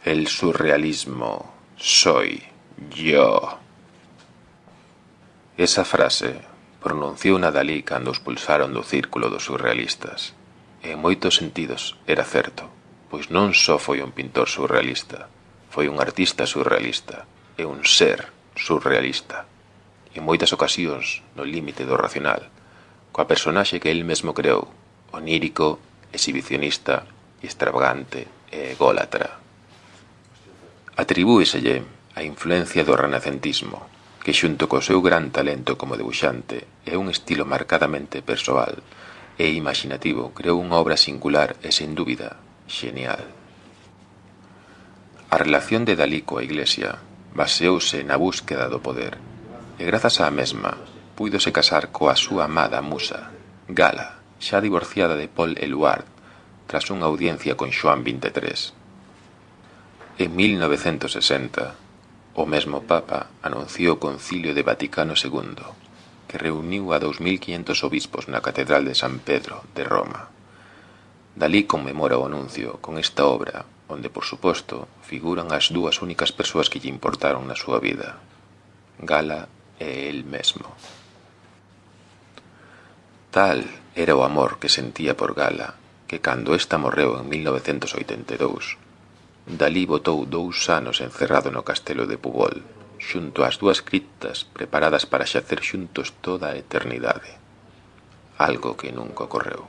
El surrealismo soy yo. Esa frase pronunciou Dalí cando os pulsaron do círculo dos surrealistas. En moitos sentidos era certo, pois non só foi un pintor surrealista, foi un artista surrealista e un ser surrealista. En moitas ocasións no límite do racional, coa personaxe que el mesmo creou, onírico, exhibicionista, extravagante e ególatra. Atribúeselle a influencia do renacentismo, que xunto co seu gran talento como debuxante e un estilo marcadamente persoal e imaginativo creou unha obra singular e, sen dúbida, xenial. A relación de Dalí coa Iglesia baseouse na búsqueda do poder e grazas á mesma púidose casar coa súa amada musa, Gala, xa divorciada de Paul Eluard tras unha audiencia con Xoán XXIII. En 1960, o mesmo Papa anunciou o Concilio de Vaticano II, que reuniu a 2500 obispos na Catedral de San Pedro de Roma. Dalí conmemora o anuncio con esta obra, onde, por suposto, figuran as dúas únicas persoas que lle importaron na súa vida, Gala e el mesmo. Tal era o amor que sentía por Gala, que cando esta morreu en 1982, Dalí botou 2 anos encerrado no castelo de Púbol, xunto ás dúas criptas preparadas para xacer xuntos toda a eternidade. Algo que nunca ocorreu.